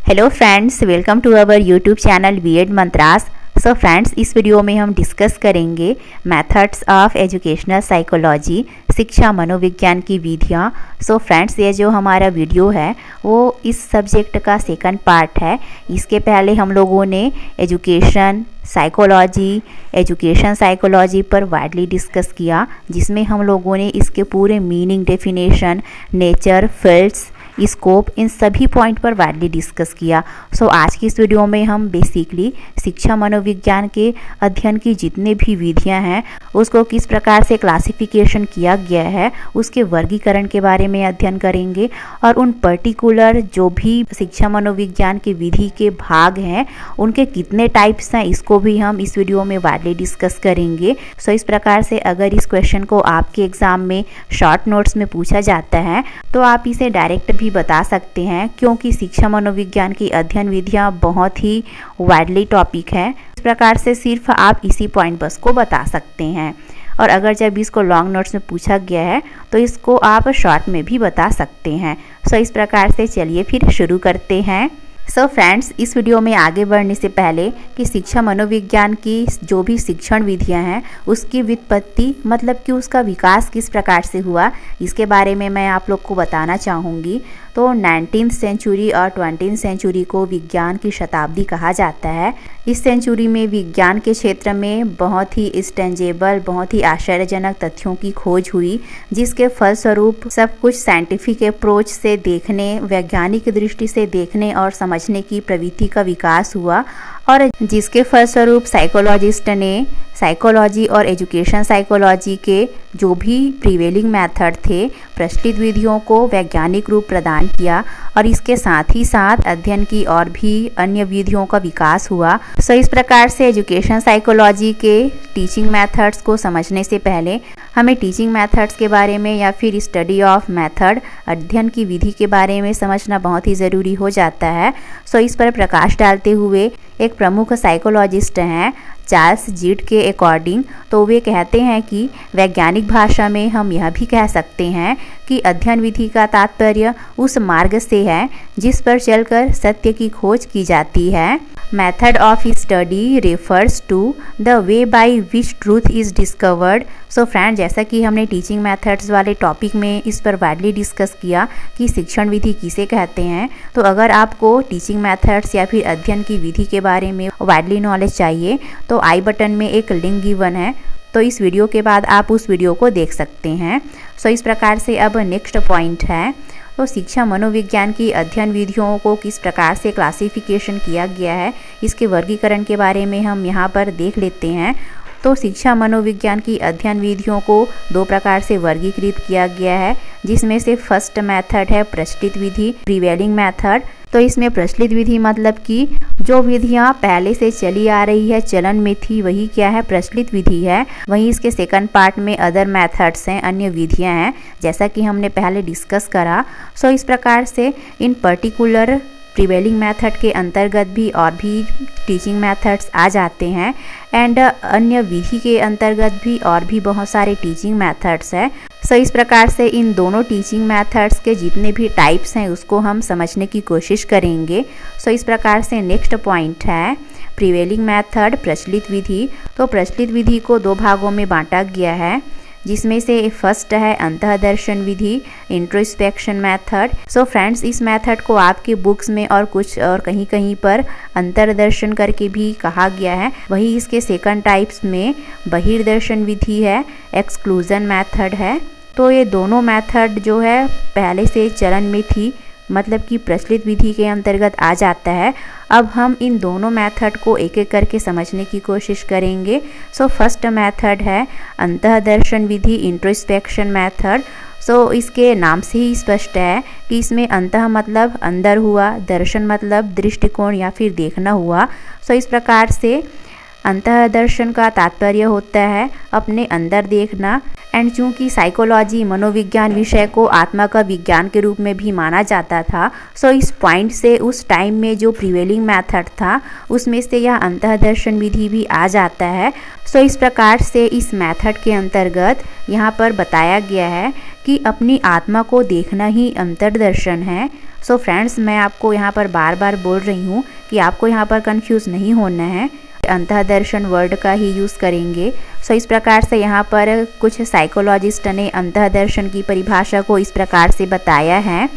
Hello friends, welcome to our YouTube channel BEd mantras. So friends, इस video में हम discuss करेंगे methods of educational psychology, शिक्षा मनोविज्ञान की विधियाँ। सो फ्रेंड्स, ये जो हमारा वीडियो है वो इस सब्जेक्ट का सेकंड पार्ट है। इसके पहले हम लोगों ने एजुकेशन साइकोलॉजी पर वाइडली डिस्कस किया, जिसमें हम लोगों ने इसके पूरे meaning, definition, nature, fields, scope, इन सभी पॉइंट पर वाइडली डिस्कस किया। सो आज की इस वीडियो में हम बेसिकली शिक्षा मनोविज्ञान के अध्ययन की जितने भी विधियां हैं उसको किस प्रकार से क्लासिफिकेशन किया गया है, उसके वर्गीकरण के बारे में अध्ययन करेंगे और उन पर्टिकुलर जो भी शिक्षा मनोविज्ञान की विधि के भाग हैं उनके कितने टाइप्स हैं, इसको भी हम इस वीडियो में वाइडली डिस्कस करेंगे। सो इस प्रकार से अगर इस क्वेश्चन को आपके एग्जाम में शॉर्ट नोट्स में पूछा जाता है तो आप इसे डायरेक्ट भी बता सकते हैं, क्योंकि शिक्षा मनोविज्ञान की अध्ययन विधियां बहुत ही वाइडली टॉपिक है। इस प्रकार से सिर्फ आप इसी पॉइंट बस को बता सकते हैं, और अगर जब इसको लॉन्ग नोट्स में पूछा गया है तो इसको आप शॉर्ट में भी बता सकते हैं। सो इस प्रकार से चलिए फिर शुरू करते हैं। सो फ्रेंड्स, इस वीडियो में आगे बढ़ने से पहले कि शिक्षा मनोविज्ञान की जो भी शिक्षण विधियां हैं उसकी व्युत्पत्ति, मतलब कि उसका विकास किस प्रकार से हुआ, इसके बारे में मैं आप लोग को बताना चाहूँगी। तो 19th सेंचुरी और 20th सेंचुरी को विज्ञान की शताब्दी कहा जाता है। इस सेंचुरी में विज्ञान के क्षेत्र में बहुत ही इंटेंजिबल, बहुत ही आश्चर्यजनक तथ्यों की खोज हुई, जिसके फलस्वरूप सब कुछ साइंटिफिक अप्रोच से देखने, वैज्ञानिक दृष्टि से देखने और समझने की प्रवृत्ति का विकास हुआ, और जिसके फलस्वरूप साइकोलॉजिस्ट ने साइकोलॉजी और एजुकेशन साइकोलॉजी के जो भी प्रिवेलिंग मेथड थे, प्रचलित विधियों को वैज्ञानिक रूप प्रदान किया, और इसके साथ ही साथ अध्ययन की और भी अन्य विधियों का विकास हुआ। सो इस प्रकार से एजुकेशन साइकोलॉजी के टीचिंग मेथड्स को समझने से पहले हमें टीचिंग मेथड्स के बारे में या फिर स्टडी ऑफ मेथड, अध्ययन की विधि के बारे में समझना बहुत ही ज़रूरी हो जाता है। सो इस पर प्रकाश डालते हुए एक प्रमुख साइकोलॉजिस्ट हैं चार्ल्स जीड के अकॉर्डिंग, तो वे कहते हैं कि वैज्ञानिक भाषा में हम यह भी कह सकते हैं कि अध्ययन विधि का तात्पर्य उस मार्ग से है जिस पर चलकर सत्य की खोज की जाती है। Method of study refers to the way by which truth is discovered. So friend, जैसा कि हमने टीचिंग मेथड्स वाले टॉपिक में इस पर वाइडली डिस्कस किया कि शिक्षण विधि किसे कहते हैं, तो अगर आपको टीचिंग मेथड्स या फिर अध्ययन की विधि के बारे में वाइडली नॉलेज चाहिए तो आई बटन में एक लिंक गिवन है, तो इस वीडियो के बाद आप उस वीडियो को देख सकते हैं। सो इस प्रकार से अब नेक्स्ट पॉइंट है, तो शिक्षा मनोविज्ञान की अध्ययन विधियों को किस प्रकार से क्लासिफिकेशन किया गया है, इसके वर्गीकरण के बारे में हम यहाँ पर देख लेते हैं। तो शिक्षा मनोविज्ञान की अध्ययन विधियों को दो प्रकार से वर्गीकृत किया गया है, जिसमें से फर्स्ट मेथड है प्रचलित विधि, प्रिवेलिंग मेथड। तो इसमें प्रचलित विधि मतलब कि जो विधियाँ पहले से चली आ रही है, चलन में थी, वही क्या है, प्रचलित विधि है। वहीं इसके सेकंड पार्ट में अदर मेथड्स हैं, अन्य विधियाँ हैं, जैसा कि हमने पहले डिस्कस करा। सो इस प्रकार से इन पर्टिकुलर प्रिवेलिंग मेथड के अंतर्गत भी और भी टीचिंग मेथड्स आ जाते हैं, एंड अन्य विधि के अंतर्गत भी और भी बहुत सारे टीचिंग मेथड्स हैं। सो इस प्रकार से इन दोनों टीचिंग मेथड्स के जितने भी टाइप्स हैं उसको हम समझने की कोशिश करेंगे। सो इस प्रकार से नेक्स्ट पॉइंट है प्रिवेलिंग मेथड, प्रचलित विधि। तो प्रचलित विधि को दो भागों में बांटा गया है, जिसमें से फर्स्ट है अंतःदर्शन विधि, इंट्रोस्पेक्शन मेथड। सो फ्रेंड्स, इस मेथड को आपके बुक्स में और कुछ और कहीं कहीं पर अंतर्दर्शन करके भी कहा गया है। वही इसके सेकंड टाइप्स में बहिर्दर्शन विधि है, एक्सक्लूजन मेथड है। तो ये दोनों मेथड जो है पहले से चलन में थी, मतलब कि प्रचलित विधि के अंतर्गत आ जाता है। अब हम इन दोनों मेथड को एक एक करके समझने की कोशिश करेंगे। सो फर्स्ट मेथड है अंतःदर्शन विधि, इंट्रोस्पेक्शन मेथड। सो इसके नाम से ही स्पष्ट है कि इसमें अंतः मतलब अंदर हुआ, दर्शन मतलब दृष्टिकोण या फिर देखना हुआ। सो इस प्रकार से अंतःदर्शन का तात्पर्य होता है अपने अंदर देखना, एंड चूंकि साइकोलॉजी, मनोविज्ञान विषय को आत्मा का विज्ञान के रूप में भी माना जाता था, सो इस पॉइंट से उस टाइम में जो प्रिवेलिंग मेथड था उसमें से यह अंतःदर्शन विधि भी आ जाता है। सो इस प्रकार से इस मेथड के अंतर्गत यहाँ पर बताया गया है कि अपनी आत्मा को देखना ही अंतर्दर्शन है। सो फ्रेंड्स, मैं आपको यहाँ पर बार बार बोल रही हूँ कि आपको यहाँ पर कंफ्यूज नहीं होना है, अंतःदर्शन वर्ड का ही यूज़ करेंगे। सो इस प्रकार से यहाँ पर कुछ साइकोलॉजिस्ट ने अंतःदर्शन की परिभाषा को इस प्रकार से बताया है।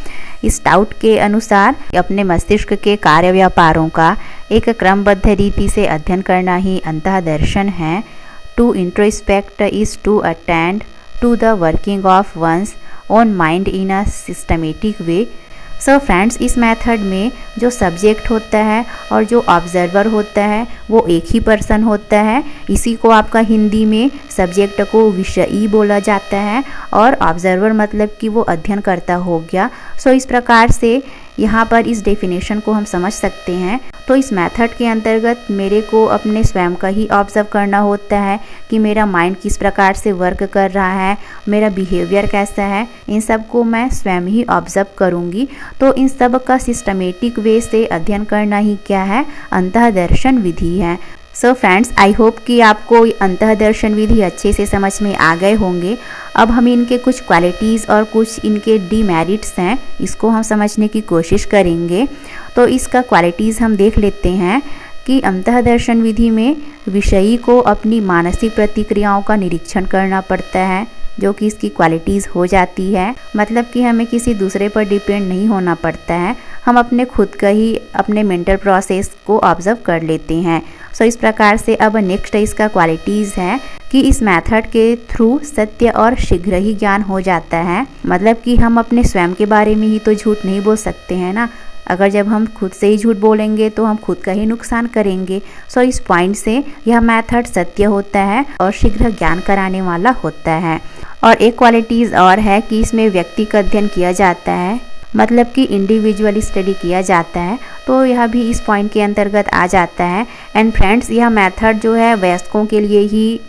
स्टाउट के अनुसार अपने मस्तिष्क के कार्य व्यापारों का एक क्रमबद्ध रीति से अध्ययन करना ही अंतःदर्शन है। To introspect is to attend to the working of one's own mind in a systematic way. So friends, इस मेथड में जो सब्जेक्ट होता है और जो ऑब्जर्वर होता है वो एक ही पर्सन होता है। इसी को आपका हिंदी में सब्जेक्ट को विषयी बोला जाता है और ऑब्जर्वर मतलब कि वो अध्ययन करता हो गया। सो इस प्रकार से यहाँ पर इस डेफिनेशन को हम समझ सकते हैं। तो इस मेथड के अंतर्गत मेरे को अपने स्वयं का ही ऑब्जर्व करना होता है कि मेरा माइंड किस प्रकार से वर्क कर रहा है, मेरा बिहेवियर कैसा है, इन सब को मैं स्वयं ही ऑब्जर्व करूँगी। तो इन सब का सिस्टमेटिक वे से अध्ययन करना ही क्या है, अंतःदर्शन विधि है। सो फ्रेंड्स, आई होप कि आपको अंतःदर्शन विधि अच्छे से समझ में आ गए होंगे। अब हम इनके कुछ क्वालिटीज़ और कुछ इनके डीमेरिट्स हैं, इसको हम समझने की कोशिश करेंगे। तो इसका क्वालिटीज़ हम देख लेते हैं कि अंतःदर्शन विधि में विषयी को अपनी मानसिक प्रतिक्रियाओं का निरीक्षण करना पड़ता है, जो कि इसकी क्वालिटीज़ हो जाती है। मतलब कि हमें किसी दूसरे पर डिपेंड नहीं होना पड़ता है, हम अपने खुद का ही अपने मेंटल प्रोसेस को ऑब्जर्व कर लेते हैं। सो इस प्रकार से अब नेक्स्ट इसका क्वालिटीज़ है कि इस मेथड के थ्रू सत्य और शीघ्र ही ज्ञान हो जाता है। मतलब कि हम अपने स्वयं के बारे में ही तो झूठ नहीं बोल सकते हैं ना। अगर जब हम खुद से ही झूठ बोलेंगे तो हम खुद का ही नुकसान करेंगे। सो इस पॉइंट से यह मेथड सत्य होता है और शीघ्र ज्ञान कराने वाला होता है। और एक क्वालिटीज़ और है कि इसमें व्यक्ति का अध्ययन किया जाता है, मतलब कि इंडिविजुअली स्टडी किया जाता है। तो यह भी इस पॉइंट के अंतर्गत आ जाता है। एंड फ्रेंड्स, यह मेथड जो है वयस्कों के लिए ही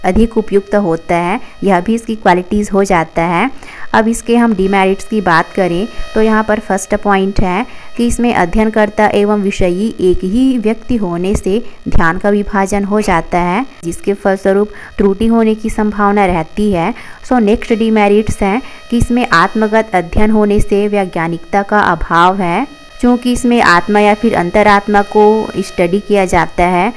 अधिक उपयुक्त होता है, यह भी इसकी क्वालिटीज़ हो जाता है। अब इसके हम डीमेरिट्स की बात करें तो यहाँ पर फर्स्ट पॉइंट है कि इसमें अध्ययनकर्ता एवं विषयी एक ही व्यक्ति होने से ध्यान का विभाजन हो जाता है, जिसके फलस्वरूप त्रुटि होने की संभावना रहती है। सो नेक्स्ट डीमेरिट्स हैं कि इसमें आत्मगत अध्ययन होने से वैज्ञानिकता का अभाव है, क्योंकि इसमें आत्मा या फिर अंतरात्मा को स्टडी किया जाता है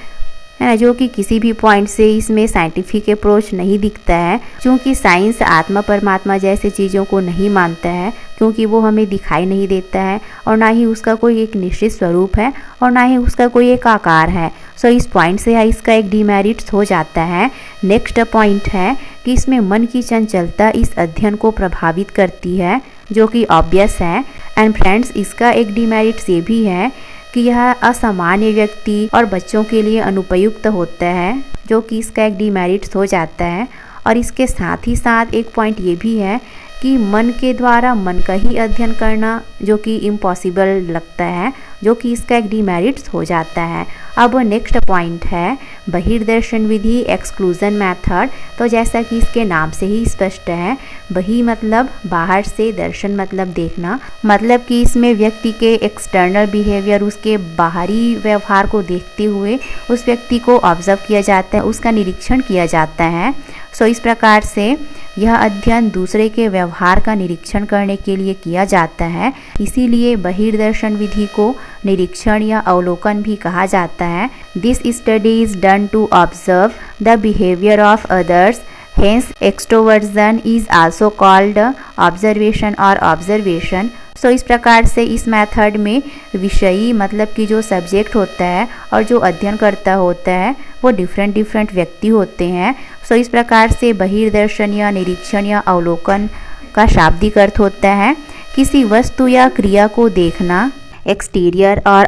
ना, जो कि किसी भी पॉइंट से इसमें साइंटिफिक अप्रोच नहीं दिखता है। क्योंकि साइंस आत्मा परमात्मा जैसे चीज़ों को नहीं मानता है, क्योंकि वो हमें दिखाई नहीं देता है और ना ही उसका कोई एक निश्चित स्वरूप है और ना ही उसका कोई एक आकार है। सो इस पॉइंट से इसका एक डीमेरिट्स हो जाता है। नेक्स्ट पॉइंट है कि इसमें मन की चंचलता इस अध्ययन को प्रभावित करती है, जो कि ऑब्वियस है। एंड फ्रेंड्स, इसका एक डीमेरिट्स ये भी है कि यह असामान्य व्यक्ति और बच्चों के लिए अनुपयुक्त होता है, जो कि इसका एक डीमेरिट्स हो जाता है। और इसके साथ ही साथ एक पॉइंट ये भी है कि मन के द्वारा मन का ही अध्ययन करना, जो कि इम्पॉसिबल लगता है, जो कि इसका एक डीमेरिट्स हो जाता है। अब नेक्स्ट पॉइंट है बहिर्दर्शन विधि, एक्सक्लूजन मेथड। तो जैसा कि इसके नाम से ही स्पष्ट है, बहि मतलब बाहर से, दर्शन मतलब देखना। मतलब कि इसमें व्यक्ति के एक्सटर्नल बिहेवियर, उसके बाहरी व्यवहार को देखते हुए उस व्यक्ति को ऑब्जर्व किया जाता है, उसका निरीक्षण किया जाता है। सो इस प्रकार से यह अध्ययन दूसरे के व्यवहार का निरीक्षण करने के लिए किया जाता है। इसीलिए बहिर्दर्शन विधि को निरीक्षण या अवलोकन भी कहा जाता है। This study is done to observe the behaviour of others, hence extroversion is also called observation और ऑब्जर्वेशन। सो इस प्रकार से इस मेथड में विषयी मतलब कि जो सब्जेक्ट होता है और जो अध्ययन करता होता है वो डिफरेंट व्यक्ति होते हैं। सो इस प्रकार से बहिर्दर्शन या निरीक्षण या अवलोकन का शाब्दिक अर्थ होता है किसी वस्तु या क्रिया को देखना। एक्सटीरियर और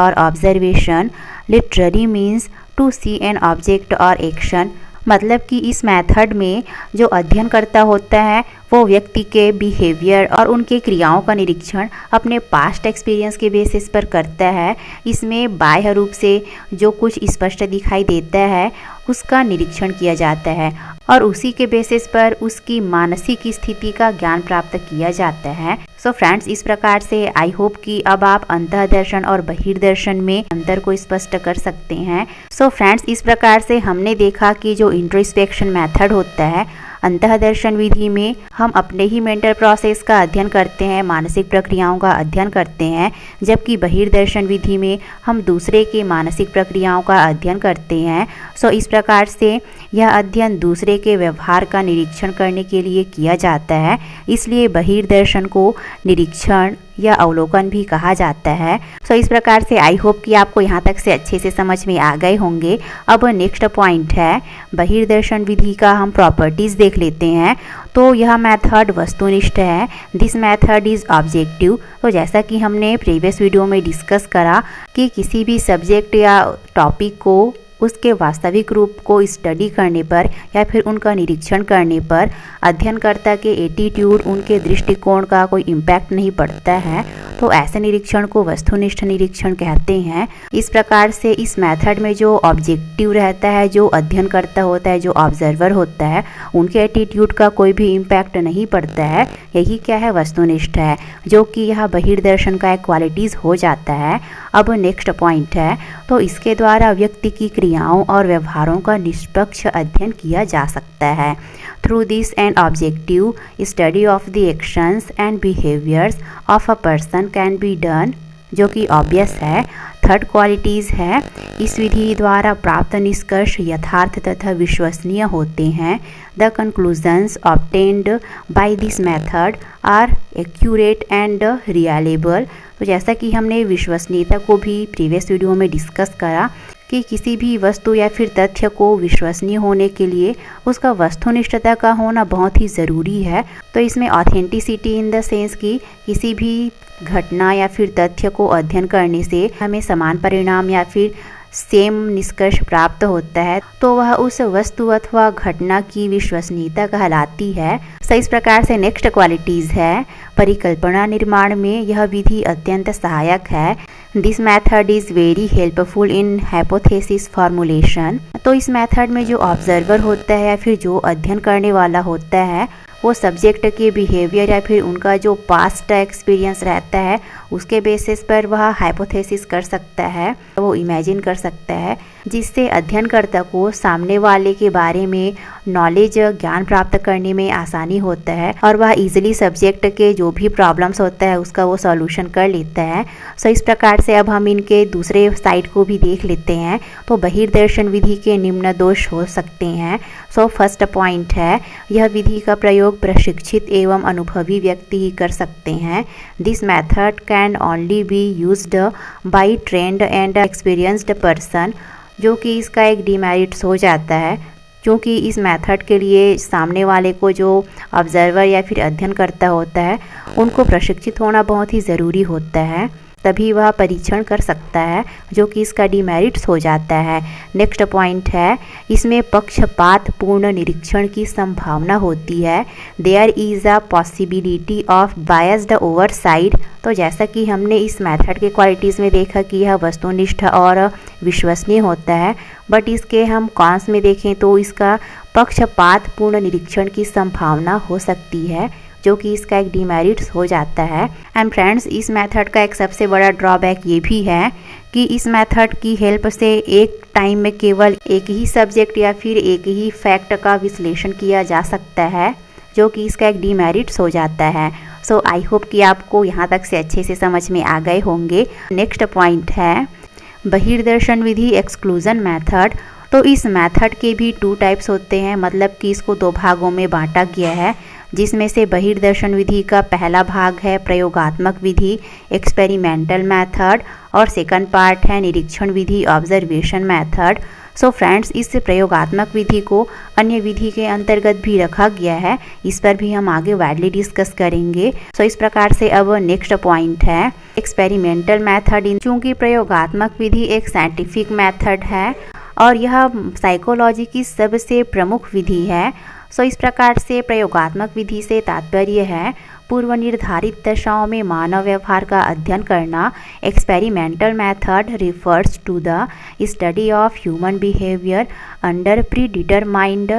observation literally means to see an object और एक्शन। मतलब कि इस मेथड में जो अध्ययन करता होता है वो व्यक्ति के बिहेवियर और उनके क्रियाओं का निरीक्षण अपने पास्ट एक्सपीरियंस के बेसिस पर करता है। इसमें बाह्य रूप से जो कुछ स्पष्ट दिखाई देता है उसका निरीक्षण किया जाता है और उसी के बेसिस पर उसकी मानसिक स्थिति का ज्ञान प्राप्त किया जाता है। सो फ्रेंड्स, इस प्रकार से आई होप कि अब आप अंतःदर्शन और बहिर्दर्शन में अंतर को स्पष्ट कर सकते हैं। सो फ्रेंड्स, इस प्रकार से हमने देखा कि जो इंट्रोस्पेक्शन मेथड होता है अंतःदर्शन विधि में हम अपने ही मेंटल प्रोसेस का अध्ययन करते हैं, मानसिक प्रक्रियाओं का अध्ययन करते हैं, जबकि बहिर्दर्शन विधि में हम दूसरे के मानसिक प्रक्रियाओं का अध्ययन करते हैं। सो इस प्रकार से यह अध्ययन दूसरे के व्यवहार का निरीक्षण करने के लिए किया जाता है, इसलिए बहिर्दर्शन को निरीक्षण या अवलोकन भी कहा जाता है। सो इस प्रकार से आई होप कि आपको यहाँ तक से अच्छे से समझ में आ गए होंगे। अब नेक्स्ट पॉइंट है बहिर्दर्शन विधि का हम प्रॉपर्टीज़ देख लेते हैं। तो यह मेथड वस्तुनिष्ठ है। This method is objective. तो जैसा कि हमने प्रीवियस वीडियो में डिस्कस करा कि किसी भी सब्जेक्ट या टॉपिक को उसके वास्तविक रूप को स्टडी करने पर या फिर उनका निरीक्षण करने पर अध्ययनकर्ता के एटीट्यूड, उनके दृष्टिकोण का कोई इम्पैक्ट नहीं पड़ता है, तो ऐसे निरीक्षण को वस्तुनिष्ठ निरीक्षण कहते हैं। इस प्रकार से इस मेथड में जो ऑब्जेक्टिव रहता है, जो अध्ययनकर्ता होता है, जो ऑब्जर्वर होता है, उनके एटीट्यूड का कोई भी इम्पैक्ट नहीं पड़ता है। यही क्या है, वस्तुनिष्ठ है, जो कि यह बहिर्दर्शन का एक क्वालिटीज़ हो जाता है। अब नेक्स्ट पॉइंट है, तो इसके द्वारा व्यक्ति की क्रियाओं और व्यवहारों का निष्पक्ष अध्ययन किया जा सकता है। Through this and objective study of the actions and behaviours of a person can be done, जो कि ऑब्वियस है। थर्ड क्वालिटीज़ है, इस विधि द्वारा प्राप्त निष्कर्ष यथार्थ तथा विश्वसनीय होते हैं। The conclusions obtained by this method are accurate and reliable. तो जैसा कि हमने विश्वसनीयता को भी प्रीवियस वीडियो में डिस्कस करा कि किसी भी वस्तु या फिर तथ्य को विश्वसनीय होने के लिए उसका वस्तुनिष्ठता का होना बहुत ही ज़रूरी है। तो इसमें ऑथेंटिसिटी इन द सेंस कि किसी भी घटना या फिर तथ्य को अध्ययन करने से हमें समान परिणाम या फिर सेम निष्कर्ष प्राप्त होता है, तो वह उस वस्तु अथवा घटना की विश्वसनीयता कहलाती है। सो इस प्रकार से नेक्स्ट क्वालिटीज़ है, परिकल्पना निर्माण में यह विधि अत्यंत सहायक है। This method is very helpful in hypothesis formulation. तो इस मेथड में जो ऑब्जर्वर होता है या फिर जो अध्ययन करने वाला होता है, वो सब्जेक्ट के बिहेवियर या फिर उनका जो पास्ट एक्सपीरियंस रहता है उसके बेसिस पर वह हाइपोथेसिस कर सकता है, वो इमेजिन कर सकता है, जिससे अध्ययनकर्ता को सामने वाले के बारे में नॉलेज, ज्ञान प्राप्त करने में आसानी होता है और वह इजीली सब्जेक्ट के जो भी प्रॉब्लम्स होता है उसका वो सॉल्यूशन कर लेता है। सो इस प्रकार से अब हम इनके दूसरे साइड को भी देख लेते हैं। तो बहिर्दर्शन विधि के निम्न दोष हो सकते हैं। सो फर्स्ट पॉइंट है, यह विधि का प्रयोग प्रशिक्षित एवं अनुभवी व्यक्ति ही कर सकते हैं। This method can only be used by trend and experienced person, जो कि इसका एक डिमेरिट्स हो जाता है, क्योंकि इस मेथड के लिए सामने वाले को जो ऑब्जर्वर या फिर अध्ययन करता होता है उनको प्रशिक्षित होना बहुत ही ज़रूरी होता है, तभी वह परीक्षण कर सकता है, जो कि इसका डिमेरिट्स हो जाता है। नेक्स्ट पॉइंट है, इसमें पक्षपात पूर्ण निरीक्षण की संभावना होती है। There is a possibility of biased oversight. तो जैसा कि हमने इस मेथड के क्वालिटीज़ में देखा कि यह वस्तुनिष्ठ और विश्वसनीय होता है, बट इसके हम कॉन्स में देखें तो इसका पक्षपात पूर्ण निरीक्षण की संभावना हो सकती है, जो कि इसका एक डिमेरिट्स हो जाता है। एंड फ्रेंड्स, इस मेथड का एक सबसे बड़ा ड्रॉबैक ये भी है कि इस मेथड की हेल्प से एक टाइम में केवल एक ही सब्जेक्ट या फिर एक ही फैक्ट का विश्लेषण किया जा सकता है, जो कि इसका एक डिमेरिट्स हो जाता है। सो आई होप कि आपको यहाँ तक से अच्छे से समझ में आ गए होंगे। नेक्स्ट पॉइंट है बहिर्दर्शन विधि एक्सक्लूजन मेथड। तो इस मेथड के भी 2 टाइप्स होते हैं, मतलब कि इसको 2 भागों में बांटा गया है, जिसमें से बहिर्दर्शन विधि का पहला भाग है प्रयोगात्मक विधि एक्सपेरिमेंटल मेथड और सेकंड पार्ट है निरीक्षण विधि ऑब्जर्वेशन मेथड। सो फ्रेंड्स, इस प्रयोगात्मक विधि को अन्य विधि के अंतर्गत भी रखा गया है, इस पर भी हम आगे वाइडली डिस्कस करेंगे। सो इस प्रकार से अब नेक्स्ट पॉइंट है एक्सपेरिमेंटल मेथड। चूँकि प्रयोगात्मक विधि एक साइंटिफिक मेथड है और यह साइकोलॉजी की सबसे प्रमुख विधि है। सो इस प्रकार से प्रयोगात्मक विधि से तात्पर्य है पूर्व निर्धारित दशाओं में मानव व्यवहार का अध्ययन करना। Experimental method refers to the study of human behaviour under predetermined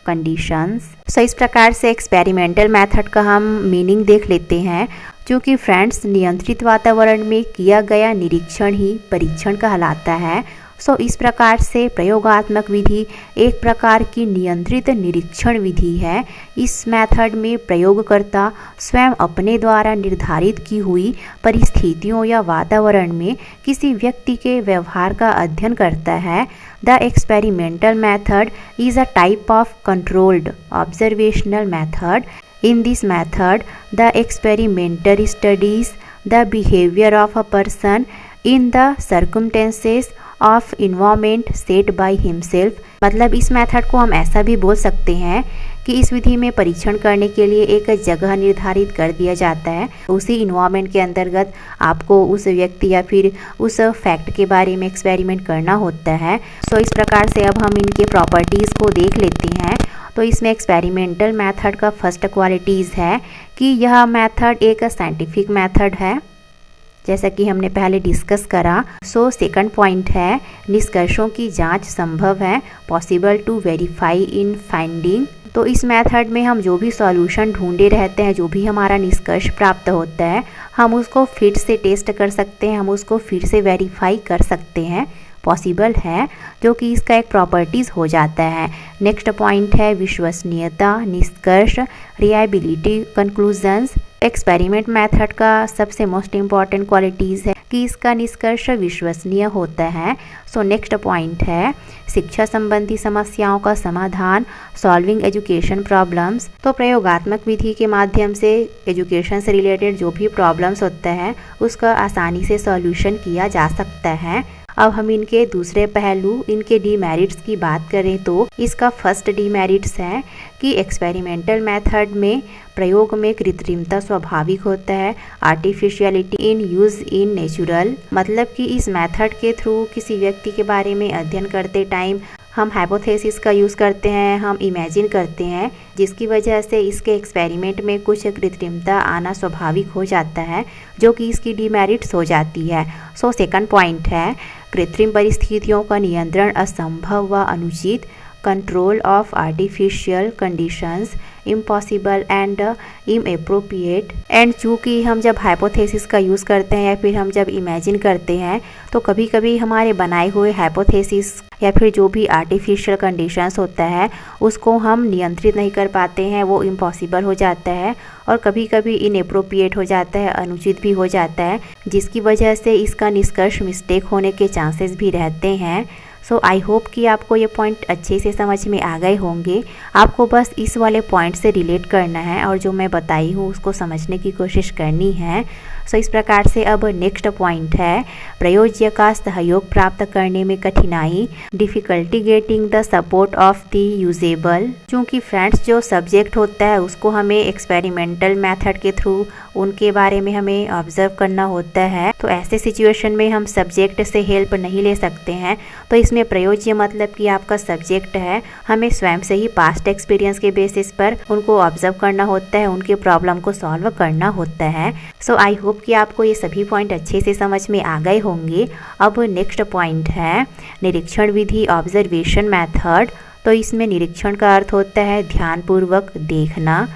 conditions. So इस प्रकार से एक्सपेरिमेंटल मेथड का हम मीनिंग देख लेते हैं। क्योंकि फ्रेंड्स, नियंत्रित वातावरण में किया गया निरीक्षण ही परीक्षण कहलाता है। सो इस प्रकार से प्रयोगात्मक विधि एक प्रकार की नियंत्रित निरीक्षण विधि है। इस मेथड में प्रयोगकर्ता स्वयं अपने द्वारा निर्धारित की हुई परिस्थितियों या वातावरण में किसी व्यक्ति के व्यवहार का अध्ययन करता है। The experimental method is a type of controlled observational method. In this method, the experimenter studies the behavior of a person in the circumstances of environment set by himself. मतलब इस मेथड को हम ऐसा भी बोल सकते हैं कि इस विधि में परीक्षण करने के लिए एक जगह निर्धारित कर दिया जाता है। उसी इन्वायरमेंट के अंतर्गत आपको उस व्यक्ति या फिर उस फैक्ट के बारे में एक्सपेरिमेंट करना होता है। सो इस प्रकार से अब हम इनके प्रॉपर्टीज़ को देख लेते हैं। तो इसमें एक्सपेरिमेंटल मेथड का फर्स्ट क्वालिटीज़ है कि यह मेथड एक साइंटिफिक मेथड है, जैसा कि हमने पहले डिस्कस करा। सो सेकंड पॉइंट है निष्कर्षों की जांच संभव है, possible to verify in finding. तो इस मेथड में हम जो भी सॉल्यूशन ढूंढे रहते हैं, जो भी हमारा निष्कर्ष प्राप्त होता है, हम उसको फिर से टेस्ट कर सकते हैं, हम उसको फिर से वेरीफाई कर सकते हैं, पॉसिबल है, जो कि इसका एक प्रॉपर्टीज़ हो जाता है। नेक्स्ट पॉइंट है विश्वसनीयता, निष्कर्ष, रिलायबिलिटी, कंक्लूजन्स। एक्सपेरिमेंट मेथड का सबसे मोस्ट इम्पॉर्टेंट क्वालिटीज़ है कि इसका निष्कर्ष विश्वसनीय होता है। सो नेक्स्ट पॉइंट है शिक्षा संबंधी समस्याओं का समाधान, सॉल्विंग एजुकेशन प्रॉब्लम्स। तो प्रयोगात्मक विधि के माध्यम से एजुकेशन से रिलेटेड जो भी प्रॉब्लम्स होता है उसका आसानी से सॉल्यूशन किया जा सकता है। अब हम इनके दूसरे पहलू, इनके डीमेरिट्स की बात करें तो इसका फर्स्ट डीमेरिट्स है कि एक्सपेरिमेंटल मेथड में प्रयोग में कृत्रिमता स्वाभाविक होता है, artificiality in use in natural. मतलब कि इस मेथड के थ्रू किसी व्यक्ति के बारे में अध्ययन करते टाइम हम हाइपोथेसिस का यूज़ करते हैं, हम इमेजिन करते हैं, जिसकी वजह से इसके एक्सपेरिमेंट में कुछ कृत्रिमता आना स्वाभाविक हो जाता है, जो कि इसकी डीमेरिट्स हो जाती है। सो सेकंड पॉइंट है कृत्रिम परिस्थितियों का नियंत्रण असंभव व अनुचित, control of artificial conditions impossible and inappropriate. And चूँकि हम जब हाइपोथेसिस का यूज़ करते हैं या फिर हम जब इमेजिन करते हैं तो कभी कभी हमारे बनाए हुए हाइपोथेसिस या फिर जो भी आर्टिफिशियल कंडीशंस होता है उसको हम नियंत्रित नहीं कर पाते हैं, वो इम्पॉसिबल हो जाता है और कभी कभी इनएप्रोप्रिएट हो जाता है, अनुचित भी हो जाता है, जिसकी वजह से इसका निष्कर्ष मिस्टेक होने के चांसेस भी रहते हैं। सो आई होप कि आपको ये पॉइंट अच्छे से समझ में आ गए होंगे। आपको बस इस वाले पॉइंट से रिलेट करना है और जो मैं बताई हूँ उसको समझने की कोशिश करनी है। सो इस प्रकार से अब नेक्स्ट पॉइंट है प्रयोज्य का सहयोग प्राप्त करने में कठिनाई, difficulty getting the support of the usable. चूँकि फ्रेंड्स जो सब्जेक्ट होता है उसको हमें एक्सपेरिमेंटल मेथड के थ्रू उनके बारे में हमें ऑब्जर्व करना होता है, तो ऐसे सिचुएशन में हम सब्जेक्ट से हेल्प नहीं ले सकते हैं। तो इसमें प्रयोज्य मतलब कि आपका सब्जेक्ट है, हमें स्वयं से ही पास्ट एक्सपीरियंस के बेसिस पर उनको ऑब्जर्व करना होता है, उनके प्रॉब्लम को सॉल्व करना होता है। सो आई होप कि आपको ये सभी पॉइंट अच्छे से समझ में आ गए होंगे। अब नेक्स्ट पॉइंट है निरीक्षण विधि, ऑब्जर्वेशन मेथड। तो इसमें निरीक्षण का अर्थ होता है ध्यानपूर्वक देखना।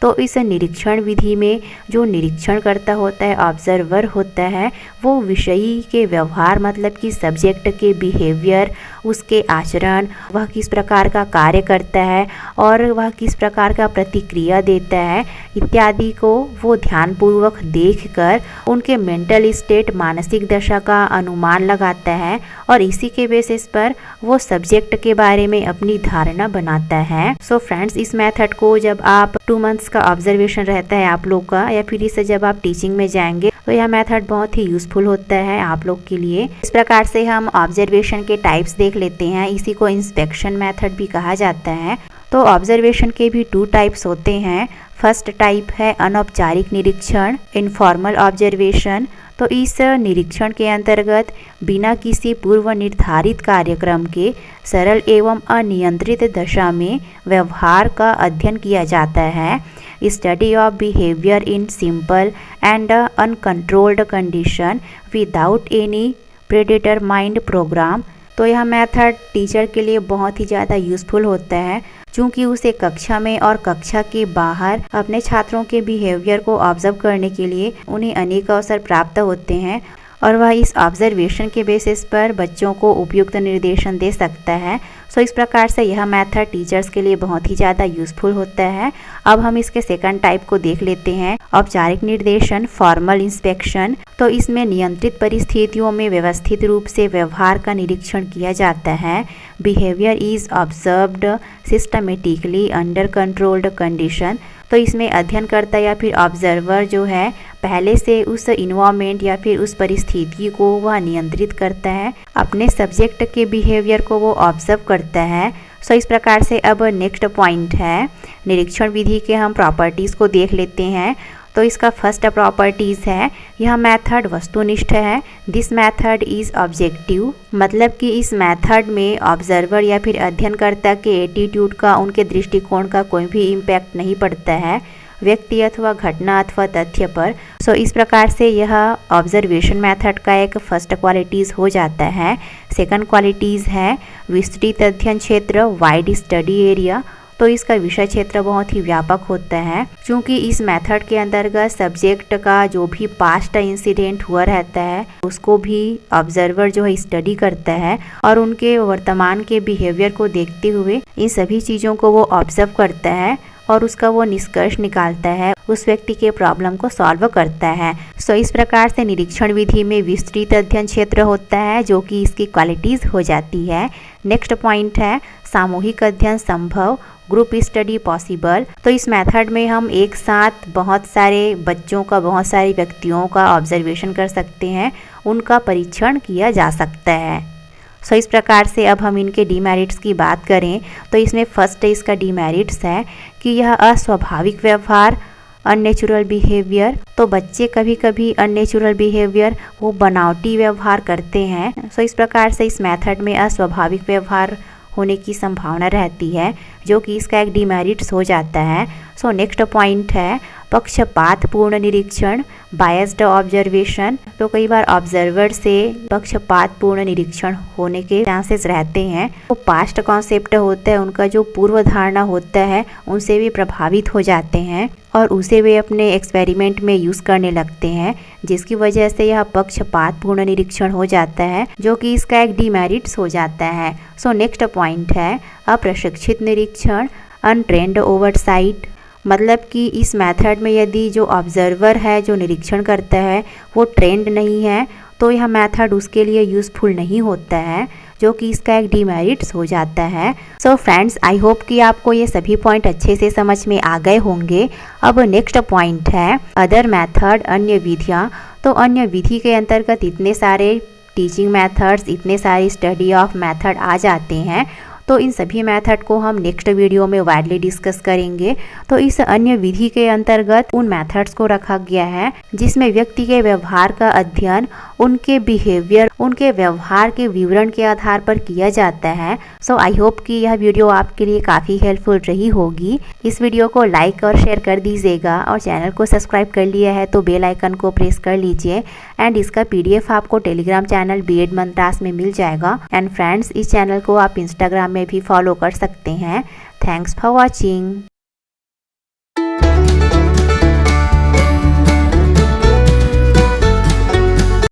तो इस निरीक्षण विधि में जो निरीक्षण करता होता है, ऑब्जर्वर होता है, वो विषयी के व्यवहार मतलब कि सब्जेक्ट के बिहेवियर, उसके आचरण, वह किस प्रकार का कार्य करता है और वह किस प्रकार का प्रतिक्रिया देता है इत्यादि को वो ध्यानपूर्वक देखकर उनके मेंटल स्टेट, मानसिक दशा का अनुमान लगाता है और इसी के बेसिस पर वो सब्जेक्ट के बारे में अपनी धारणा बनाता है। सो फ्रेंड्स, इस मेथड को जब आप 2 मंथ्स का ऑब्जर्वेशन रहता है आप लोग का, या फिर इसे जब आप टीचिंग में जाएंगे तो यह मेथड बहुत ही यूजफुल होता है आप लोग के लिए। इस प्रकार से हम ऑब्जर्वेशन के टाइप्स देख लेते हैं। इसी को इंस्पेक्शन मेथड भी कहा जाता है। तो ऑब्जर्वेशन के भी 2 टाइप्स होते हैं। फर्स्ट टाइप है अनौपचारिक निरीक्षण, इनफॉर्मल ऑब्जर्वेशन। तो इस निरीक्षण के अंतर्गत बिना किसी पूर्व निर्धारित कार्यक्रम के सरल एवं अनियंत्रित दशा में व्यवहार का अध्ययन किया जाता है। Study of behaviour in simple and uncontrolled condition without any predetermined programme. तो यह मेथड टीचर के लिए बहुत ही ज़्यादा यूज़फुल होता है, क्योंकि उसे कक्षा में और कक्षा के बाहर अपने छात्रों के बिहेवियर को ऑब्जर्व करने के लिए उन्हें अनेक अवसर प्राप्त होते हैं और वह इस ऑब्जर्वेशन के बेसिस पर बच्चों को उपयुक्त निर्देशन दे सकता है। सो इस प्रकार से यह मेथड टीचर्स के लिए बहुत ही ज़्यादा यूज़फुल होता है। अब हम इसके सेकंड टाइप को देख लेते हैं, औपचारिक निर्देशन, फॉर्मल इंस्पेक्शन। तो इसमें नियंत्रित परिस्थितियों में व्यवस्थित रूप से व्यवहार का निरीक्षण किया जाता है। Behaviour is observed systematically under controlled condition. तो इसमें अध्ययनकर्ता या फिर ऑब्जर्वर जो है पहले से उस इन्वायरमेंट या फिर उस परिस्थिति को वह नियंत्रित करता है, अपने सब्जेक्ट के बिहेवियर को वो ऑब्जर्व करता है। सो इस प्रकार से अब नेक्स्ट पॉइंट है, निरीक्षण विधि के हम प्रॉपर्टीज़ को देख लेते हैं। तो इसका फर्स्ट प्रॉपर्टीज़ है, यह मेथड वस्तुनिष्ठ है। दिस मेथड इज़ ऑब्जेक्टिव, मतलब कि इस मेथड में ऑब्जर्वर या फिर अध्ययनकर्ता के एटीट्यूड का, उनके दृष्टिकोण का कोई भी इम्पैक्ट नहीं पड़ता है व्यक्ति अथवा घटना अथवा तथ्य पर। सो इस प्रकार से यह ऑब्जर्वेशन मेथड का एक फर्स्ट क्वालिटीज़ हो जाता है। सेकंड क्वालिटीज़ है विस्तृत अध्ययन क्षेत्र, वाइड स्टडी एरिया। तो इसका विषय क्षेत्र बहुत ही व्यापक होता है, क्योंकि इस मेथड के अंतर्गत सब्जेक्ट का जो भी पास्ट इंसिडेंट हुआ रहता है उसको भी ऑब्जर्वर जो है स्टडी करता है और उनके वर्तमान के बिहेवियर को देखते हुए इन सभी चीज़ों को वो ऑब्जर्व करता है और उसका वो निष्कर्ष निकालता है, उस व्यक्ति के प्रॉब्लम को सॉल्व करता है। सो इस प्रकार से निरीक्षण विधि में विस्तृत अध्ययन क्षेत्र होता है, जो कि इसकी क्वालिटीज़ हो जाती है। नेक्स्ट पॉइंट है सामूहिक अध्ययन संभव, ग्रुप स्टडी पॉसिबल। तो इस मेथड में हम एक साथ बहुत सारे बच्चों का, बहुत सारे व्यक्तियों का ऑब्जर्वेशन कर सकते हैं, उनका परीक्षण किया जा सकता है। सो इस प्रकार से अब हम इनके डीमेरिट्स की बात करें तो इसमें फर्स्ट इसका डीमेरिट्स है कि यह अस्वाभाविक व्यवहार, अननेचुरल बिहेवियर। तो बच्चे कभी कभी अननेचुरल बिहेवियर, वो बनावटी व्यवहार करते हैं। सो इस प्रकार से इस मेथड में अस्वाभाविक व्यवहार होने की संभावना रहती है, जो कि इसका एक डीमेरिट्स हो जाता है। सो नेक्स्ट पॉइंट है पक्षपातपूर्ण निरीक्षण, बायस्ड ऑब्जर्वेशन। तो कई बार ऑब्जर्वर से पक्षपातपूर्ण निरीक्षण होने के चांसेस रहते हैं। तो पास्ट कॉन्सेप्ट होता है, उनका जो पूर्व धारणा होता है उनसे भी प्रभावित हो जाते हैं और उसे वे अपने एक्सपेरिमेंट में यूज़ करने लगते हैं, जिसकी वजह से यह पक्षपातपूर्ण निरीक्षण हो जाता है, जो कि इसका एक डीमेरिट्स हो जाता है। सो नेक्स्ट पॉइंट है अप्रशिक्षित निरीक्षण, अनट्रेंड ओवरसाइट। मतलब कि इस मेथड में यदि जो ऑब्जर्वर है, जो निरीक्षण करता है, वो ट्रेंड नहीं है तो यह मेथड उसके लिए यूज़फुल नहीं होता है, जो कि इसका एक डीमेरिट्स हो जाता है। सो फ्रेंड्स, आई होप कि आपको ये सभी पॉइंट अच्छे से समझ में आ गए होंगे। अब नेक्स्ट पॉइंट है अदर मेथड, अन्य विधियाँ। तो अन्य विधि के अंतर्गत इतने सारे टीचिंग मेथड्स, इतने सारे स्टडी ऑफ मेथड आ जाते हैं। तो इन सभी मेथड को हम नेक्स्ट वीडियो में वाइडली डिस्कस करेंगे। तो इस अन्य विधि के अंतर्गत उन मेथड्स को रखा गया है जिसमें व्यक्ति के व्यवहार का अध्ययन, उनके बिहेवियर, उनके व्यवहार के विवरण के आधार पर किया जाता है। सो आई होप कि यह वीडियो आपके लिए काफ़ी हेल्पफुल रही होगी। इस वीडियो को लाइक और शेयर कर दीजिएगा और चैनल को सब्सक्राइब कर लिया है तो बेल आइकन को प्रेस कर लीजिए। एंड इसका PDF आपको टेलीग्राम चैनल B.Ed मंत्रास में मिल जाएगा। एंड फ्रेंड्स, इस चैनल को आप इंस्टाग्राम में भी फॉलो कर सकते हैं। Thanks for watching.